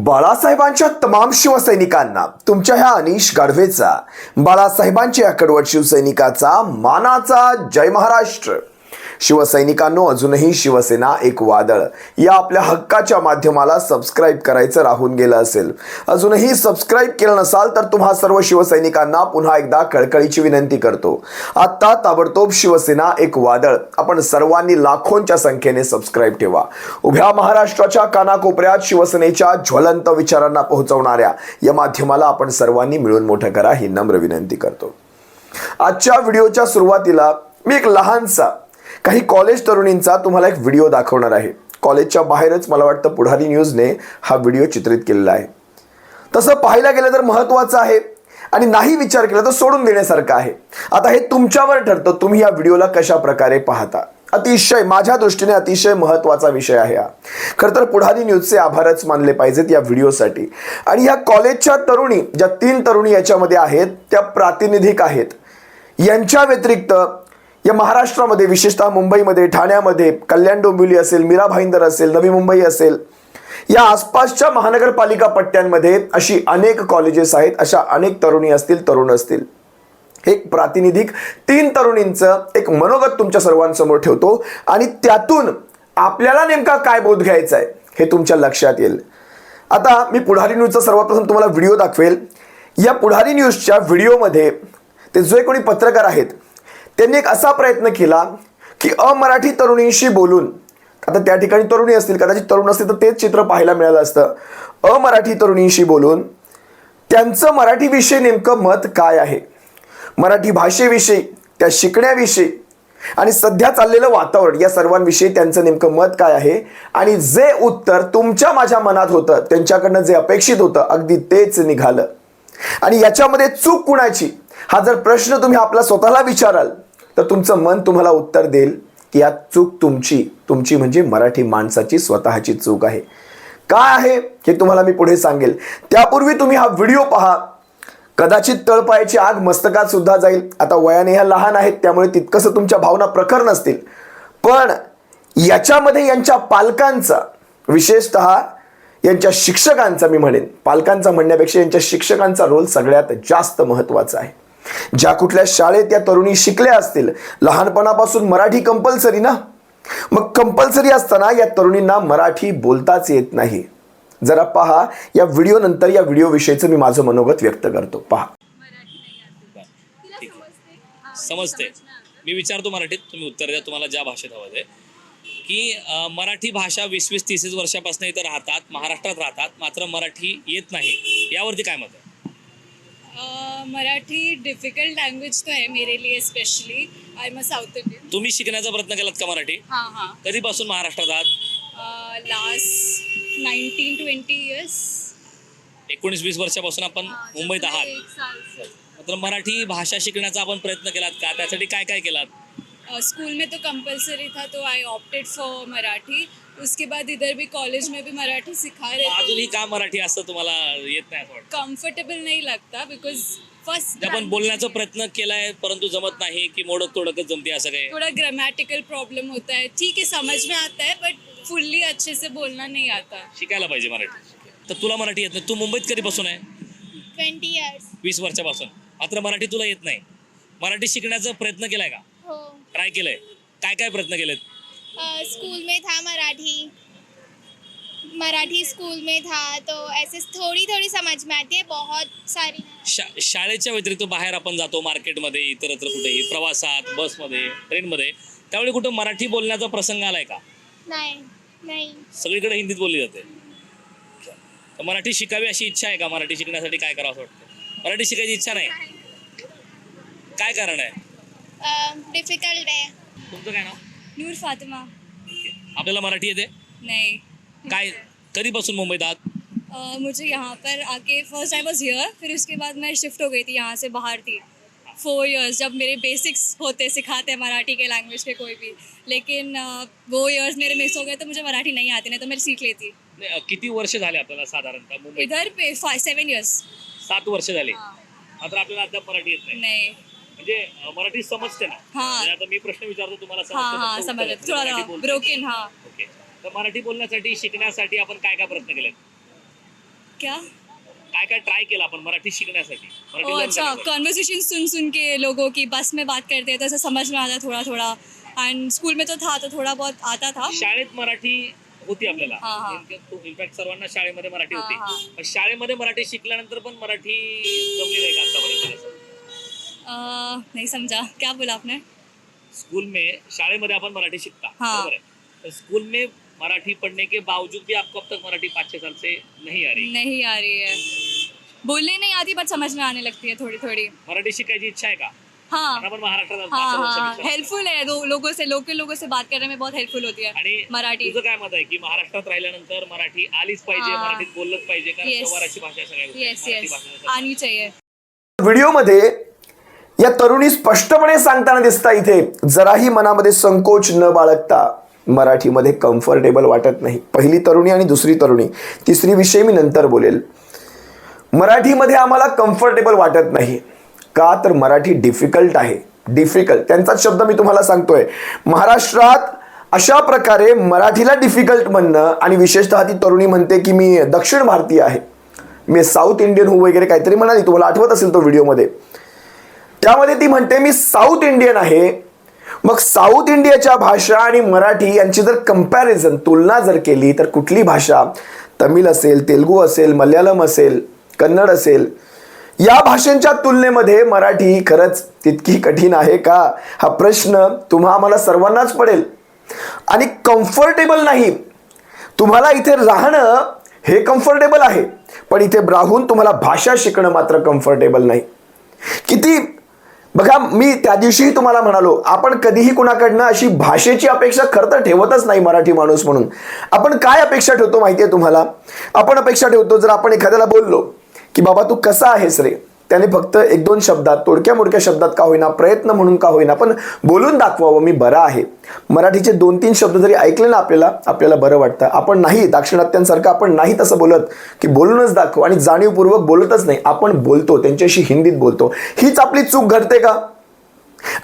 बाळासाहेबांच्या तमाम शिवसैनिकांना तुमच्या ह्या अनिश गाढवेचा, बाळासाहेबांच्या कडवट शिवसैनिकाचा मानाचा जय महाराष्ट्र। शिवसैनिकांनो, अजूनही शिवसेना एक वादळ या आपल्या हक्काच्या माध्यमाला सबस्क्राइब करायचं राहून गेलं असेल, अजूनही सबस्क्राइब केलं नसाल तर तुम्हा सर्व शिवसैनिकांना पुन्हा एकदा कळकळीची विनंती करतो, आता ताबडतोब शिवसेना एक वादळ आपण सर्वांनी लाखोंच्या संख्येने सबस्क्राइब ठेवा। उभ्या महाराष्ट्राच्या कानाकोपऱ्यात शिवसेनेच्या ज्वलंत विचारांना पोहोचवणाऱ्या या माध्यमाला आपण सर्वांनी मिळून मोठं करा ही नम्र विनंती करतो। आजच्या व्हिडिओच्या सुरुवातीला मी एक लहानसा काही कॉलेज तरुणींचा तुम्हाला एक व्हिडिओ दाखवणार आहे। कॉलेजच्या बाहेरच मला वाटतं पुढारी न्यूजने हा व्हिडिओ चित्रित केलेला आहे। तसं पाहायला गेलं तर महत्त्वाचं आहे आणि नाही विचार केला तर सोडून देण्यासारखं आहे। आता हे तुमच्यावर ठरतं, तुम्ही या व्हिडिओला कशा प्रकारे पाहता। अतिशय माझ्या दृष्टीने अतिशय महत्त्वाचा विषय आहे हा। खरं तर पुढारी न्यूजचे आभारच मानले पाहिजेत या व्हिडिओसाठी। आणि या कॉलेजच्या तरुणी, ज्या 3 तरुणी याच्यामध्ये आहेत त्या प्रातिनिधिक आहेत। यांच्या व्यतिरिक्त या महाराष्ट्रामध्ये, विशेषतः मुंबईमध्ये, ठाण्यामध्ये, कल्याण डोंबिवली असेल, मीरा भाईंदर असेल, नवी मुंबई असेल, या आसपासच्या महानगरपालिका पट्ट्यांमध्ये अशी अनेक कॉलेजेस आहेत, अशा अनेक तरुणी असतील, तरुण असतील। एक प्रातिनिधिक 3 तरुणींचं एक मनोगत तुमच्या सर्वांसमोर ठेवतो आणि त्यातून आपल्याला नेमका काय बोध घ्यायचा आहे हे तुमच्या लक्षात येईल। आता मी पुढारी न्यूजचा सर्वप्रथम तुम्हाला व्हिडिओ दाखवेल। या पुढारी न्यूजच्या व्हिडिओमध्ये ते जे कोणी पत्रकार आहेत त्यांनी एक असा प्रयत्न केला की अमराठी तरुणींशी बोलून, आता त्या ठिकाणी तरुणी असतील, कदाचित तरुण असतील तर तेच चित्र पाहायला मिळालं असतं, अमराठी तरुणींशी बोलून त्यांचं मराठीविषयी नेमकं मत काय आहे, मराठी भाषेविषयी, त्या शिकण्याविषयी आणि सध्या चाललेलं वातावरण या सर्वांविषयी त्यांचं नेमकं मत काय आहे। आणि जे उत्तर तुमच्या माझ्या मनात होतं, त्यांच्याकडनं जे अपेक्षित होतं अगदी तेच निघालं। आणि याच्यामध्ये चूक कुणाची हा जर प्रश्न तुम्ही आपला स्वतःला विचाराल तर तुमचं मन तुम्हाला उत्तर देईल की यात चूक तुमची म्हणजे मराठी माणसाची स्वतःची चूक आहे। काय आहे हे तुम्हाला मी पुढे सांगेल, त्यापूर्वी तुम्ही हा व्हिडिओ पहा। कदाचित तळपायाची आग मस्तकात सुद्धा जाईल। आता वयाने ह्या लहान आहेत त्यामुळे तितकंसं तुमच्या भावना प्रखर नसतील, पण याच्यामध्ये यांच्या पालकांचा, विशेषतः यांच्या शिक्षकांचा, मी म्हणेन पालकांचा म्हणण्यापेक्षा यांच्या शिक्षकांचा रोल सगळ्यात जास्त महत्त्वाचा आहे। ज्या कुठल्या शाळेत या तरुणी शिकल्या असतील, लहानपणापासून मराठी कंपल्सरी ना, मग कंपल्सरी असताना या तरुणींना मराठी बोलताच येत नाही। जरा पहा या व्हिडिओ नंतर या व्हिडिओ विषयीचं मी माझं मनोगत व्यक्त करतो, पहा। समजते, मी विचारतो मराठीत, तुम्ही उत्तर द्या तुम्हाला ज्या भाषेत हवं आहे। की मराठी भाषा 20-30 वर्षापासून इथं राहतात, महाराष्ट्रात राहतात, मात्र मराठी येत नाही, यावरती काय मत आहे? मराठी डिफिकल्ट लैंग्वेज तो है मेरे लिए, specially I am a south Indian. तुम्ही शिकण्याचा प्रयत्न केलात का मराठी? हाँ हाँ, कधीपासून महाराष्ट्रात आहात? Last 19-20 years. 19-20 वर्षापासून आपण मुंबईत आहात, एक साल से। मात्र मराठी भाषा शिकण्याचा आपण प्रयत्न केलात का? त्यासाठी काय काय केलात? स्कूल में तो कंपलसरी था तो आई ऑप्टेड फॉर मराठी। उसके बाद इधर भी कॉलेज में भी मराठी सिखा रहे थे। अजूनही का मराठी असं तुम्हाला येत नाही असं वाटतं? कंफर्टेबल नहीं लगता बिकॉज फर्स्ट आपण बोलण्याचा प्रयत्न केलाय परंतु जमत नाही की मोडक तोडकच जमते असं काय? थोड़ा ग्रामेटिकल प्रॉब्लम होता है, ठीक है समझ में आता है बट फुल्ली अच्छे से बोलना नहीं आता। शिकायला पाहिजे मराठी। तर तुला मराठी येत नाही, तू मुंबईत कधीपासून आहे? 20 इयर्स। 20 वर्षापासून, मात्र मराठी तुला येत नाही। मराठी शिकण्याचा प्रयत्न केलाय का? हो, ट्राय केलंय? काय काय प्रयत्न केलेत? स्कूल में था मराठी स्कूल में था तो ऐसे थोड़ी थोड़ी समझ में आती है, बहुत सारी शाळेच्या व्यतिरिक्त बाहेर आपण जातो, मार्केटमध्ये, इतरत्र कुठेही, प्रवासात, बसमध्ये, ट्रेनमध्ये, त्यावेळी कुठं मराठी बोलण्याचा प्रसंग आलाय का? नहीं। सगळीकडे हिंदीत बोलली जाते। तर मराठी शिकावी अशी इच्छा आहे का? मराठी शिकण्यासाठी काय करावं असं वाटतं? मराठी शिकायची इच्छा नाही, काय कारण आहे? डिफिकल्ट है। तुमचं काय नाव? नूर फातिमा। आपल्याला मराठी येते? नहीं। काय, कधीपासून मुंबईत आहात? मुझे यहाँ पर आके फर्स्ट टाइम वाज हियर, फिर उसके बाद मैं शिफ्ट हो गई थी, यहाँ से बाहर थी 4 इयर्स। जब मेरे बेसिक्स होते, सिखाते हैं मराठी के लैंग्वेज के कोई भी, लेकिन वो इयर्स मेरे मिस हो गए तो मुझे मराठी नहीं आती, नहीं तो मैं सीख लेती। किती वर्ष झाले आपल्याला साधारणतः मुंबईत? इधर पे 7 इयर्स। 7 वर्ष झाली, मात्र आपल्याला अद्याप मराठी येत नाही? नहीं। म्हणजे मराठी समजते ना? हाँ। म्हणजे आता मी प्रश्न विचारतो तुम्हाला हाँ हाँ समजतं? समझ उत्तर थोड़ा मराठी बोलते. ब्रोकन। हाँ, ओके, तर मराठी बोलण्यासाठी, शिकण्यासाठी आपण काय काय प्रयत्न केलेत? क्या काय काय ट्राय केलं आपण मराठी शिकण्यासाठी मराठी ओ learn अच्छा, करण्यासाठी? कॉन्वर्सेशन सुन सुन के लोगों की बस में बात करते हैं तो ऐसा समझ में आता थोड़ा थोड़ा. एंड स्कूल में तो था तो थोड़ा बहुत आता था. शाळेत मराठी होती आपल्याला हा, हा. इनफॅक्ट सर्वांना शाळेमध्ये मराठी हा, होती. हा. पण शाळेमध्ये मराठी शिकल्यानंतर पण मराठी जमली नाही का आतापर्यंत? नहीं समझा, क्या बोला आपने? स्कूल में शाळेमध्ये आपण मराठी शिकता हाँ. बरोबर आहे. तर स्कूल में मराठी पढ़ने के बावजूद भी आपको अब तक मराठी 5-6 साल से नहीं आ रही. नहीं आ रही है, बोलने नहीं आती बट समझ में आने लगती है थोड़ी थोड़ी. मराठी शिकायची इच्छा आहे का? हाँ आपण महाराष्ट्रात आहोत, हाँ 5 वर्ष हाँ शिक्षण. हेल्पफुल है. लोगों से लोकल लोगों से बात करने में बहुत हेल्पफुल होती है आणि मराठी. तुझं काय मत आहे की महाराष्ट्रात राहिल्यानंतर मराठी आलीच पाहिजे, हा. मराठीत बोललंच पाहिजे कारण Yes. व्यवहाराची भाषा आहे सगळ्या गोष्टी. यस मराठी यस भाषेचा आनी चाहिए. व्हिडिओमध्ये या तरुणी स्पष्टपणे सांगताना दिसता इथे जराही मनामध्ये संकोच न बाळगता मराठीमध्ये कम्फर्टेबल वाटत नाही. पहिली तरुणी आणि दुसरी तरुणी, तिसरी विषय मी नंतर बोलेल. मराठीमध्ये आम्हाला कम्फर्टेबल वाटत नाही का तर मराठी डिफिकल्ट आहे. डिफिकल्ट त्यांचाच शब्द मी तुम्हाला सांगतोय. महाराष्ट्रात अशा प्रकारे मराठीला डिफिकल्ट म्हणणं आणि विशेषतः ती तरुणी म्हणते की मी दक्षिण भारतीय आहे, मी साऊथ इंडियन हूँ वगैरे काहीतरी म्हणाली. तुम्हाला आठवत असेल तो व्हिडिओमध्ये. त्यामध्ये ती म्हणते मी साऊथ इंडियन आहे. मग साऊथ इंडियाच्या भाषा आणि मराठी यांची जर कंपॅरिझन तुलना जर केली तर कुठली भाषा, तमिळ असेल, तेलुगू असेल, मल्याळम असेल, कन्नड असेल, या भाषांच्या तुलनेमध्ये मराठी खरंच तितकी कठीण आहे का हा प्रश्न आम्हाला सर्वांनाच पडेल. आणि कम्फर्टेबल नाही, तुम्हाला इथे राहणं हे कम्फर्टेबल आहे पण इथे राहून तुम्हाला भाषा शिकणं मात्र कम्फर्टेबल नाही. किती बघा, मी त्या दिवशीही तुम्हाला म्हणालो आपण कधीही कुणाकडनं अशी भाषेची अपेक्षा खरं तर ठेवतच नाही मराठी माणूस म्हणून. आपण काय अपेक्षा ठेवतो माहिती आहे तुम्हाला? आपण अपेक्षा ठेवतो जर आपण एखाद्याला बोललो की बाबा तू कसा आहेस रे, त्याने फक्त 1-2 शब्दात, तोडक्या मोडक्या शब्दात का होईना, प्रयत्न म्हणून का होईना पण बोलून दाखवावं मी बरा आहे. मराठीचे 2-3 शब्द जरी ऐकले ना आपल्याला बरं वाटतं. आपण नाही, दाक्षिणात्यांसारखं आपण नाही तसं बोलत की बोलूनच दाखव आणि जाणीवपूर्वक बोलतच नाही. आपण बोलतो, त्यांच्याशी हिंदीत बोलतो. हीच आपली चूक घडते का?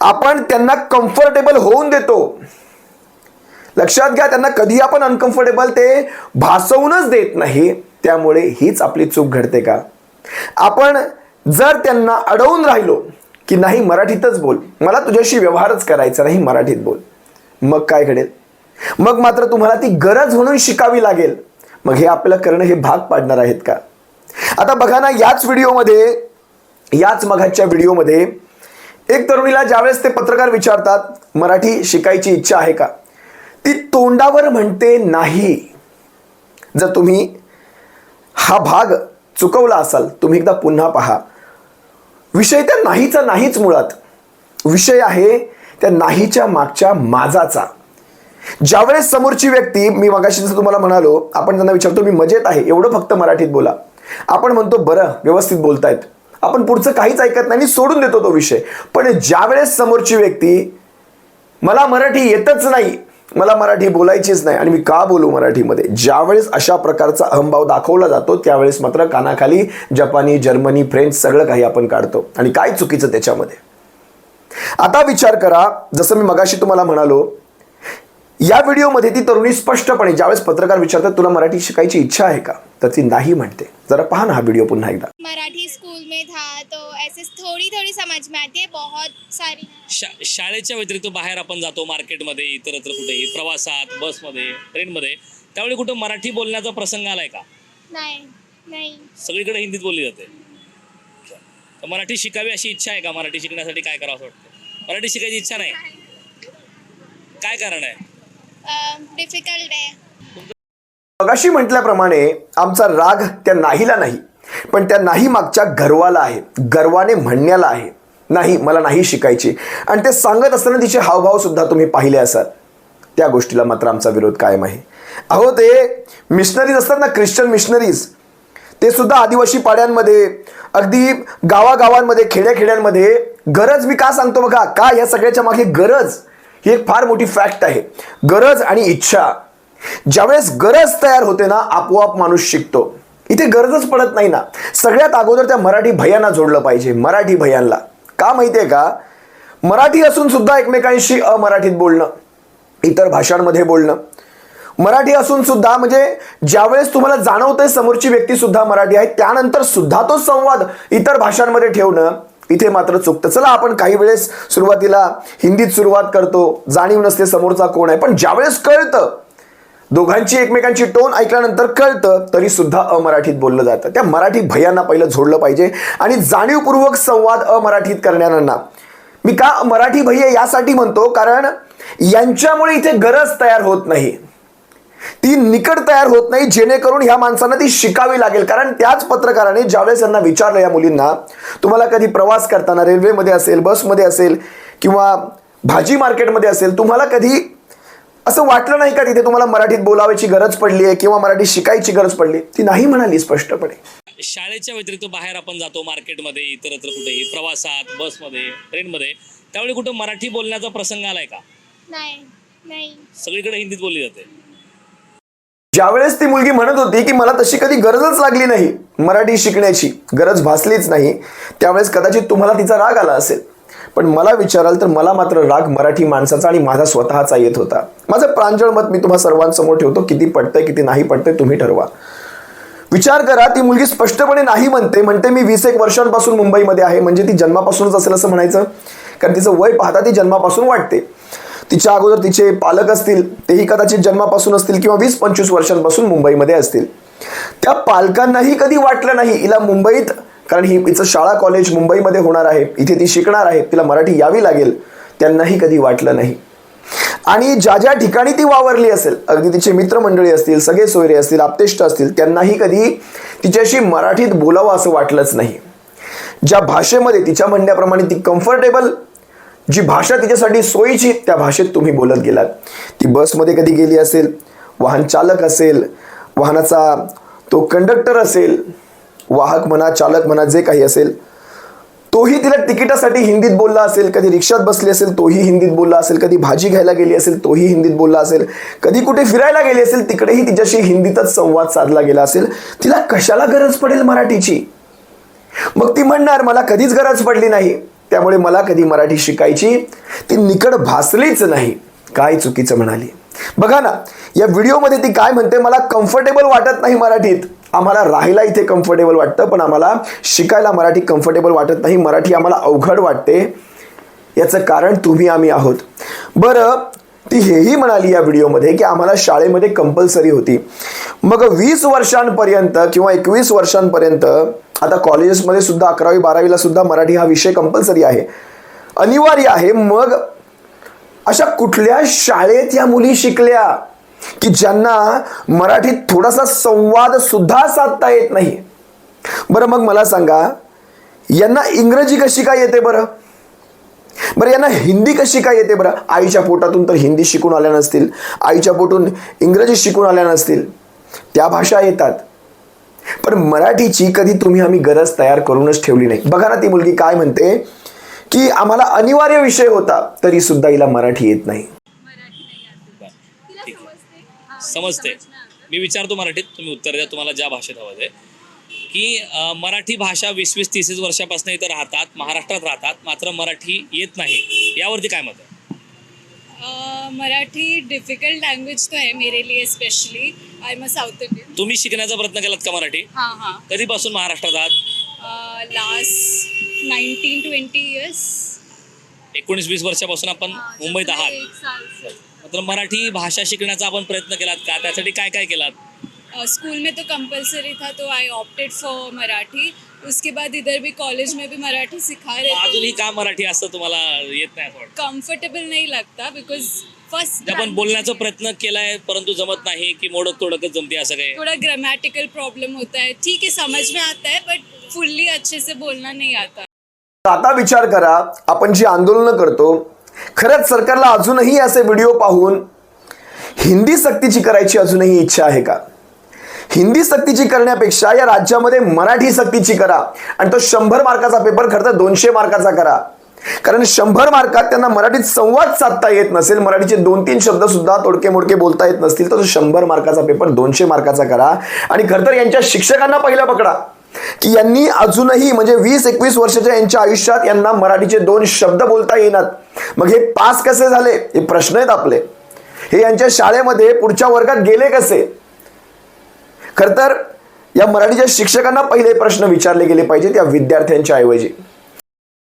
आपण त्यांना कम्फर्टेबल होऊन देतो. लक्षात घ्या, त्यांना कधी आपण अनकम्फर्टेबल ते भासवूनच देत नाही. त्यामुळे हीच आपली चूक घडते का? आपण जर त्यांना अडवून राहिलो की नाही मराठीतच बोल, मला तुझ्याशी व्यवहारच करायचा नाही, मराठीत बोल, मग काय घडेल? मग मात्र तुम्हाला ती गरज म्हणून शिकावी लागेल. मग हे आपल्याला करणं हे भाग पाडणार आहेत का? आता बघा ना, याच मघाच्या व्हिडिओमध्ये एक तरुणीला ज्यावेळेस ते पत्रकार विचारतात मराठी शिकायची इच्छा आहे का, ती तोंडावर म्हणते नाही. जर तुम्ही हा भाग चुकवला असाल तुम्ही एकदा पुन्हा पहा. विषय त्या नाहीचा नाहीच, मुळात विषय आहे त्या नाहीच्या मागच्या माझाचा. ज्यावेळेस समोरची व्यक्ती, मी मगाशी जसं तुम्हाला म्हणालो, आपण त्यांना विचारतो मी मजेत आहे, एवढं फक्त मराठीत बोला. आपण म्हणतो बरं व्यवस्थित बोलतायत, आपण पुढचं काहीच ऐकत नाही, सोडून देतो तो विषय. पण ज्यावेळेस समोरची व्यक्ती मला मराठी येतच नाही, मला मराठी बोलायचीच नाही आणि मी का बोलू मराठीमध्ये, ज्यावेळेस अशा प्रकारचा अहंभाव दाखवला जातो त्यावेळेस मात्र कानाखाली जपानी, जर्मनी, फ्रेंच सगळं काही आपण काढतो. आणि काय चुकीचं त्याच्यामध्ये? आता विचार करा, जसं मी मगाशी तुम्हाला म्हणालो, या व्हिडिओमध्ये ती तरुणी स्पष्टपणे ज्यावेळेस पत्रकार विचारतात तुला मराठी शिकायची इच्छा आहे का, तर ती नाही म्हणते. जरा पहा ना हा व्हिडिओ पुन्हा एकदा. मराठी स्कूल में था तो ऐसे थोड़ी थोड़ी समझ में आती है, बहुत सारी शाळेच्या व्यतिरिक्त बाहेर आपण जातो मार्केटमध्ये, इतरत्र कुठेही, प्रवासात, बसमध्ये, ट्रेनमध्ये, त्यावेळी कुठं मराठी बोलण्याचा प्रसंग आलाय का? नहीं नहीं सगळीकडे हिंदीत बोलली जाते. तर मराठी शिकावी अशी इच्छा आहे का? मराठी शिकण्यासाठी काय करावं असं वाटतं? मराठी शिकायची इच्छा नाही, काय कारण आहे? डिफिकल्ट है. मगाशी म्हटल्याप्रमाणे आमचा राग त्या नाहीला नाही, पण त्या नाही मागच्या गर्वाला आहे, गर्वाने म्हणण्याला आहे. नाही, मला नाही शिकायची. आणि ते सांगत असताना तिचे हावभाव सुद्धा तुम्ही पाहिले असाल. त्या गोष्टीला मात्र आमचा विरोध कायम आहे. अहो, ते मिशनरीज असतात ना, ख्रिश्चन मिशनरीज, ते सुद्धा आदिवासी पाड्यांमध्ये, अगदी गावागावांमध्ये, खेड्याखेड्यांमध्ये, गरज मी का सांगतो बघा, का या सगळ्याच्या मागे गरज ही एक फार मोठी फॅक्ट आहे. गरज आणि इच्छा, ज्यावेळेस गरज तयार होते ना आपोआप माणूस शिकतो. इथे गरजच पडत नाही ना. सगळ्यात अगोदर त्या मराठी भैयांना जोडलं पाहिजे. मराठी भैयांना का माहितीये का, मराठी असून सुद्धा एकमेकांशी अमराठीत बोलणं, इतर भाषांमध्ये बोलणं, मराठी असून सुद्धा म्हणजे ज्यावेळेस तुम्हाला जाणवतंय समोरची व्यक्ती सुद्धा मराठी आहे त्यानंतर सुद्धा तो संवाद इतर भाषांमध्ये ठेवणं इथे मात्र चुकतं. चला आपण काही वेळेस सुरुवातीला हिंदीत सुरुवात करतो, जाणीव नसते समोरचा कोण आहे, पण ज्यावेळेस कळतं दोघांची एकमेकांची टोन ऐकल्यानंतर कळतं तरी सुद्धा अमराठीत बोललं जातं. त्या मराठी भैयांना पहिलं झोडलं पाहिजे आणि जाणीवपूर्वक संवाद अमराठीत करणाऱ्यांना मी का मराठी भैया यासाठी म्हणतो कारण यांच्यामुळे इथे गरज तयार होत नाही, ती निकड तयार होत नाही जेणेकरून ह्या माणसांना ती शिकावी लागेल. कारण त्याच पत्रकाराने ज्यावेळेस यांना विचारलं या मुलींना तुम्हाला कधी प्रवास करताना रेल्वेमध्ये असेल, बसमध्ये असेल किंवा भाजी मार्केटमध्ये असेल तुम्हाला कधी असं वाटलं नाही का तिथे तुम्हाला मराठीत बोलावायची गरज पडली आहे किंवा मराठी शिकायची गरज पडली? ती नाही म्हणाली स्पष्टपणे. शाळेच्या व्यतिरिक्त बाहेर आपण जातो मार्केटमध्ये, इतरत्र कुठेही, प्रवासात, बसमध्ये, ट्रेनमध्ये, त्यावेळी कुठं मराठी बोलण्याचा प्रसंग आलाय का? नाही. सगळीकडे हिंदीत बोलली जाते. ज्यावेळेस ती मुलगी म्हणत होती की मला तशी कधी गरजच लागली नाही, मराठी शिकण्याची गरज भासलीच नाही, त्यावेळेस कदाचित तुम्हाला तिचा राग आला असेल. पण मला विचाराल तर मला मात्र राग मराठी माणसाचा आणि माझा स्वतःचा येत होता. माझं प्रांजळ मत मी तुम्हा सर्वांसमोर ठेवतो, किती पटतंय किती नाही पटतंय तुम्ही ठरवा. विचार करा, ती मुलगी स्पष्टपणे नाही म्हणते मी 20 वर्षांपासून मुंबईमध्ये आहे. म्हणजे ती जन्मापासूनच असेल असं म्हणायचं, कारण तिचं वय पाहता ती जन्मापासून वाटते. तिच्या अगोदर तिचे पालक असतील तेही कदाचित जन्मापासून असतील किंवा 20-25 वर्षांपासून मुंबईमध्ये असतील. त्या पालकांनाही कधी वाटलं नाही हिला मुंबईत, कारण हिचं शाळा कॉलेज मुंबईमध्ये होणार आहे, इथे ती शिकणार आहे, तिला मराठी यावी लागेल, त्यांनाही कधी वाटलं नाही. आणि ज्या ज्या ठिकाणी ती वावरली असेल, अगदी तिचे मित्रमंडळी असतील, सगळे सोयरे असतील, आप्तेष्ट असतील, त्यांनाही कधी तिच्याशी मराठीत बोलावं असं वाटलंच नाही. ज्या भाषेमध्ये तिच्या म्हणण्याप्रमाणे ती कम्फर्टेबल, जी भाषा तिच्यासाठी सोयीची, त्या भाषेत तुम्ही बोलत गेलात. ती बसमध्ये कधी गेली असेल, वाहन चालक असेल, वाहनाचा तो कंडक्टर असेल, वाहक म्हणा, चालक म्हणा, जे काही असेल, तोही तिला तिकिटासाठी हिंदीत बोलला असेल. कधी रिक्षात बसली असेल तोही हिंदीत बोलला असेल. कधी भाजी घ्यायला गेली असेल तोही हिंदीत बोलला असेल. कधी कुठे फिरायला गेली असेल तिकडेही तिच्याशी हिंदीतच संवाद साधला गेला असेल. तिला कशाला गरज पडेल मराठीची? मग ती म्हणणार मला कधीच गरज पडली नाही, त्यामुळे मला कधी मराठी शिकायची ती निकड भासलीच नाही. काय चुकीचं म्हणाली बघा ना. या व्हिडिओमध्ये ती काय म्हणते, मला कम्फर्टेबल वाटत नाही मराठीत, आम्हाला राहायला इथे कम्फर्टेबल वाटतं पण आम्हाला शिकायला मराठी कम्फर्टेबल वाटत नाही, मराठी आम्हाला अवघड वाटते. याचं कारण तुम्ही आम्ही आहोत. बरं, ती हेही म्हणाली या व्हिडिओमध्ये की आम्हाला शाळेमध्ये कंपल्सरी होती. मग 20 वर्षांपर्यंत किंवा 21 वर्षांपर्यंत, आता कॉलेजेसमध्ये सुद्धा 11वी 12वीला सुद्धा मराठी हा विषय कंपल्सरी आहे, अनिवार्य आहे. मग अशा कुठल्या शाळेत या मुली शिकल्या की ज्यांना मराठीत थोडासा संवाद सुद्धा साधता येत नाही? बरं मग मला सांगा, यांना इंग्रजी कशी काय येते बरं? यांना हिंदी कशी काय येते बरं? आईच्या पोटातून तर हिंदी शिकून आल्या नसतील, आईच्या पोटून इंग्रजी शिकून आल्या नसतील, त्या भाषा येतात. पण मराठीची कधी तुम्ही आम्ही गरज तयार करूनच ठेवली नाही. बघा ना, ती मुलगी काय म्हणते की आम्हाला अनिवार्य विषय होता तरी सुद्धा हिला मराठी येत नाही. समजते. मी विचारतो मराठीत, तुम्ही उत्तर द्या तुम्हाला ज्या भाषेत हवं आहे. की मराठी भाषा 20-30 वर्षापासून इथं राहतात, महाराष्ट्रात राहतात, मात्र मराठी येत नाही, यावरती काय मत आहे? मराठी डिफिकल्ट लैंग्वेज तो है मेरे लिए, specially I am a south Indian. तुम्ही शिकण्याचा प्रयत्न केलात का मराठी? हाँ. कधीपासून महाराष्ट्रात आहात? Last 19-20 years. 19-20 वर्षापासून आपण मुंबईत आहात. 1 साल. मात्र मराठी भाषा शिकण्याचा आपण प्रयत्न केलात का? त्यासाठी काय काय केलात? स्कूल में तो कंपलसरी था तो आई ऑप्टेड फॉर मराठी. उसके बाद इधर भी कॉलेज में भी मराठी सिखा रहे थे. अजूनही का मराठी असं तुम्हाला येत नाही असं वाटतं? कंफर्टेबल नहीं लगता बिकॉज फर्स्ट आपण बोलण्याचा प्रयत्न केलाय परंतु जमत नाही की मोडक तोडकच जमते असं काय? थोड़ा ग्रामेटिकल प्रॉब्लम होता है. ठीक है, समझ में आता है बट फुल्ली अच्छे से बोलना नहीं आता. आता विचार करा, आपण जी आंदोलनं करतो, खरंच सरकारला अजूनही असे व्हिडिओ पाहून हिंदी सक्तीची करायची अजूनही इच्छा आहे का? हिंदी सक्तीची करण्यापेक्षा या राज्यामध्ये मराठी सक्तीची करा आणि तो 100 मार्काचा पेपर खरं तर 200 मार्काचा करा. कारण 100 मार्कात त्यांना मराठीत संवाद साधता येत नसेल, मराठीचे 2-3 शब्द सुद्धा तोडके मोडके बोलता येत नसतील, तर तो 100 मार्काचा पेपर 200 मार्काचा करा. आणि खरं तर यांच्या शिक्षकांना पहिला पकडा की यांनी अजूनही म्हणजे 20-21 वर्षाच्या यांच्या आयुष्यात यांना मराठीचे 2 शब्द बोलता येणार. मग हे पास कसे झाले हे प्रश्न आहेत आपले. हे यांच्या शाळेमध्ये पुढच्या वर्गात गेले कसे? खर तर या मराठीच्या शिक्षकांना पहिले प्रश्न विचारले गेले पाहिजेत या विद्यार्थ्यांच्या ऐवजी,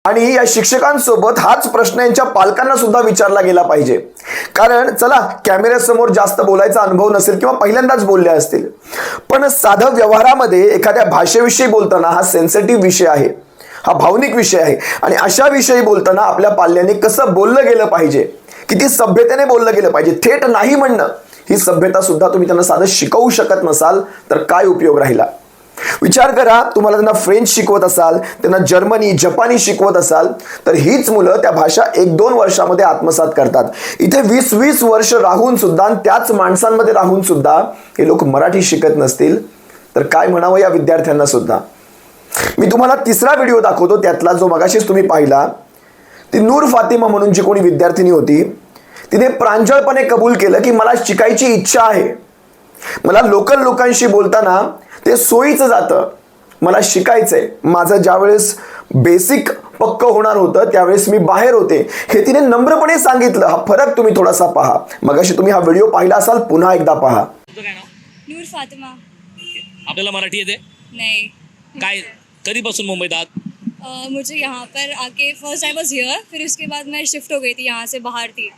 आणि या शिक्षकांसोबत हाच प्रश्न यांच्या पालकांना सुद्धा विचारला गेला पाहिजे. कारण चला, कॅमेऱ्यासमोर जास्त बोलायचा अनुभव नसेल किंवा पहिल्यांदाच बोलले असतील, पण साधं व्यवहारामध्ये एखाद्या भाषेविषयी बोलताना हा सेन्सिटिव्ह विषय आहे, हा भावनिक विषय आहे, आणि अशा विषयी बोलताना आपल्या पाल्याने कसं बोललं गेलं पाहिजे, किती सभ्यतेने बोललं गेलं पाहिजे, थेट नाही म्हणणं, ही सभ्यता सुद्धा तुम्ही त्यांना साधं शिकवू शकत नसाल तर काय उपयोग राहिला? विचार करा, तुम्हाला त्यांना फ्रेंच शिकवत असाल, त्यांना जर्मनी जपानी शिकवत असाल, तर हीच मुलं त्या भाषा 1-2 वर्षामध्ये आत्मसात करतात. इथे 20-20 वर्ष राहून सुद्धा, त्याच माणसांमध्ये राहून सुद्धा हे लोक मराठी शिकत नसतील तर काय म्हणावं या विद्यार्थ्यांना सुद्धा. मी तुम्हाला तिसरा व्हिडिओ दाखवतो, त्यातला जो मगाशीच तुम्ही पाहिला. ती नूर फातिमा म्हणून जी कोणी विद्यार्थिनी होती, तिने प्रांजळपणे कबूल केलं की मला शिकायची इच्छा आहे, मला लोकल लोकांशी बोलताना ते सोयीचं जातं, मला शिकायचंय. माझं ज्यावेळेस बेसिक पक्क होणार होतं त्यावेळेस मी बाहेर होते, हे तिने नम्रपणे सांगितलं. हा फरक तुम्ही थोडासा पहा. मगाशी तुम्ही हा व्हिडिओ पाहिला असाल, पुन्हा एकदा पहा. तुझं काय नाव? नूर फातिमा. आपल्याला मराठी येते? नहीं. काय, कधीपासून मुंबईत आहात? मुझे यहाँ पर आके फर्स्ट आई वॉज हियर, फिर उसके बाद मैं शिफ्ट हो गई थी, यहाँ से बाहर थी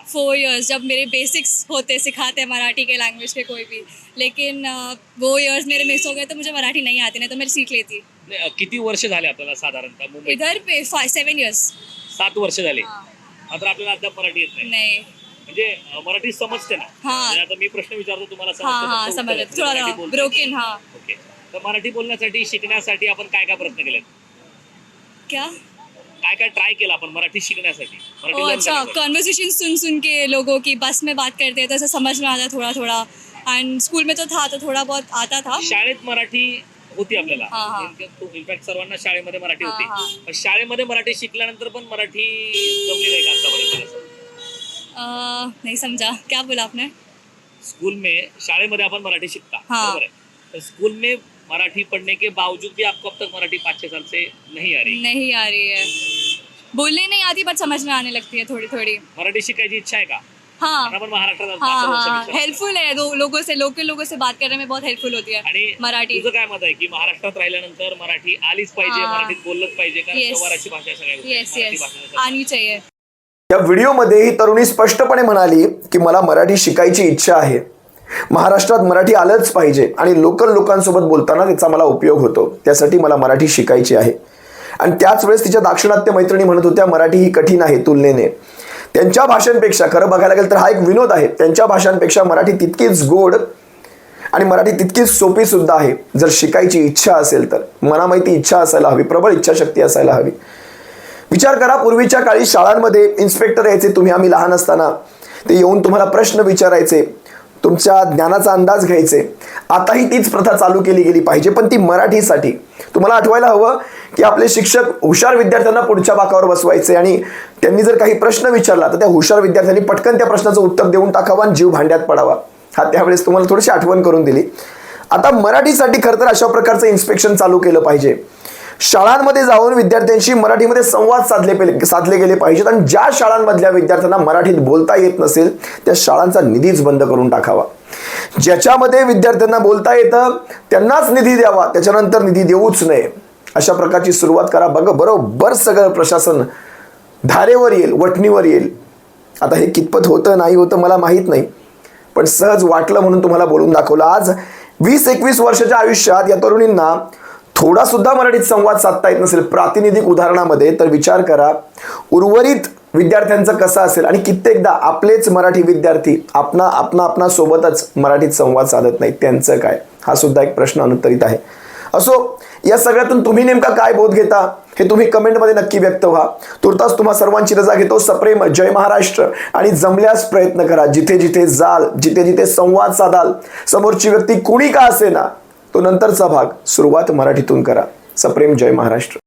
4 years, जब मेरे बेसिक्स होते सिखाते मराठी के लैंग्वेज के कोई भी, लेकिन वो इयर्स मेरे मिस हो गए तो मुझे मराठी नहीं आती, नहीं तो मैं सीख लेती. नाही, किती वर्ष झाले आपल्याला साधारणतः मुंबईत? इधर पे 7 years. 7 वर्ष झाले. हाँ. मात्र आपल्याला अद्याप मराठी येत नाही. नहीं. म्हणजे मराठी समजते ना? हाँ. म्हणजे आता मी प्रश्न विचारतो, तुम्हाला हाँ समजतं? हाँ फक्त समझ उत्तर. थोड़ा मराठी बोलता. ब्रोकन. हाँ. ओके. तर मराठी बोलण्यासाठी, शिकण्यासाठी आपण काय काय प्रयत्न केले? क्या? काय काय ट्राय केला आपण मराठी शिकण्यासाठी? मराठी ओ learn अच्छा, करण्यासाठी? कॉन्वर्सेशन सुन सुन के लोगों की बस में बात करते तो ऐसा समझ में आता थोड़ा थोड़ा, एंड स्कूल में तो था तो थोड़ा बहुत आता था. शाळेत मराठी होती आपल्याला. हा, हा. इनफॅक्ट सर्वांना शाळेमध्ये मराठी हा, होती. हा. पण शाळेमध्ये मराठी शिकल्यानंतर पण मराठी जमली नाही का आतापर्यंत? नहीं समझा, क्या बोला आपने? स्कूल में, शाळेमध्ये आपण मराठी शिकता, हाँ. बरोबर आहे? तर स्कूल में मराठी पढ़ने के बावजूद भी आपको अब तक मराठी 5-6 साल से नहीं आ रही? नहीं आ रही है, बोलने नहीं आती बट समझ में आने लगती है थोड़ी थोड़ी. मराठी शिकायची इच्छा आहे का? हाँ आपण महाराष्ट्रात आहोत, हाँ 5 वर्ष हाँ विचार. हेल्पफुल है, दो लोगों से, लोकल लोगों से बात करने में बहुत हेल्पफुल होती है आणि मराठी. तुझं काय मत आहे की महाराष्ट्रात राहिल्यानंतर मराठी आलीच पाहिजे, हा. मराठीत बोललंच पाहिजे, कारण Yes. व्यवहाराची भाषा आहे सगळ्या गोष्टी. यस मराठी यस, भाषेचा आनी चाहिए. या व्हिडिओमध्ये ही तरुणी स्पष्टपणे म्हणाली की मला मराठी शिकायची इच्छा आहे, महाराष्ट्रात मराठी आलंच पाहिजे, आणि लोकल लोकांसोबत बोलताना त्याचा मला उपयोग होतो, त्यासाठी मला मराठी शिकायची आहे. आणि त्याच वेळेस तिच्या दाक्षिणात्य मैत्रिणी म्हणत होत्या मराठी ही कठीण आहे तुलनेने. त्यांच्या भाषांपेक्षा, खरं बघायला गेलं तर हा एक विनोद आहे, त्यांच्या भाषांपेक्षा मराठी तितकीच गोड आणि मराठी तितकीच सोपी सुद्धा आहे, जर शिकायची इच्छा असेल तर. मनामाहिती इच्छा असायला हवी, प्रबळ इच्छाशक्ती असायला हवी. विचार करा, पूर्वीच्या काळी शाळांमध्ये इन्स्पेक्टर यायचे, तुम्ही आम्ही लहान असताना, ते येऊन तुम्हाला प्रश्न विचारायचे, तुमच्या ज्ञानाचा अंदाज घ्यायचे. आताही तीच प्रथा चालू केली गेली पाहिजे, पण ती मराठीसाठी. तुम्हाला आठवायला हवं की आपले शिक्षक हुशार विद्यार्थ्यांना पुढच्या बाकावर बसवायचे, आणि त्यांनी जर काही प्रश्न विचारला तर त्या हुशार विद्यार्थ्यांनी पटकन त्या प्रश्नाचं उत्तर देऊन टाकावं आणि जीव भांड्यात पडावा. हा त्यावेळेस तुम्हाला थोडीशी आठवण करून दिली. आता मराठीसाठी खरं तर अशा प्रकारचं इन्स्पेक्शन चालू केलं पाहिजे. शाळांमध्ये जाऊन विद्यार्थ्यांशी मराठीमध्ये संवाद साधले गेले पाहिजेत, आणि ज्या शाळांमधल्या विद्यार्थ्यांना मराठीत बोलता येत नसेल त्या शाळांचा निधीच बंद करून टाकावा. ज्याच्यामध्ये विद्यार्थ्यांना बोलता येतं त्यांनाच निधी द्यावा, त्याच्यानंतर निधी देऊच नये. अशा प्रकारची सुरुवात करा. बघा, बरोबर सगळं प्रशासन धारेवर येईल, वटणीवर येईल. आता हे कितपत होतं नाही होतं मला माहीत नाही, पण सहज वाटलं म्हणून तुम्हाला बोलून दाखवलं. आज 20-21 वर्षाच्या आयुष्यात या तरुणींना थोडा सुद्धा मराठीत संवाद साधता येत नसेल प्रातिनिधिक उदाहरणामध्ये, तर विचार करा उर्वरित विद्यार्थ्यांचं कसं असेल. आणि कित्येकदा आपलेच मराठी विद्यार्थी आपणा सोबतच मराठीत संवाद साधत नाही, त्यांचं काय? हा सुद्धा एक प्रश्न अनुत्तरित आहे. असो, या सगळ्यातून तुम्ही नेमका काय बोध घेता हे तुम्ही कमेंटमध्ये नक्की व्यक्त व्हा. तुर्तास तुम्हा सर्वांची रजा घेतो. सप्रेम जय महाराष्ट्र. आणि जमल्यास प्रयत्न करा, जिथे जिथे जाल, जिथे जिथे संवाद साधाल, समोरची व्यक्ती कुणी का असेना, तो नंतरचा भाग सुरुवात मराठीतून करा. सप्रेम जय महाराष्ट्र.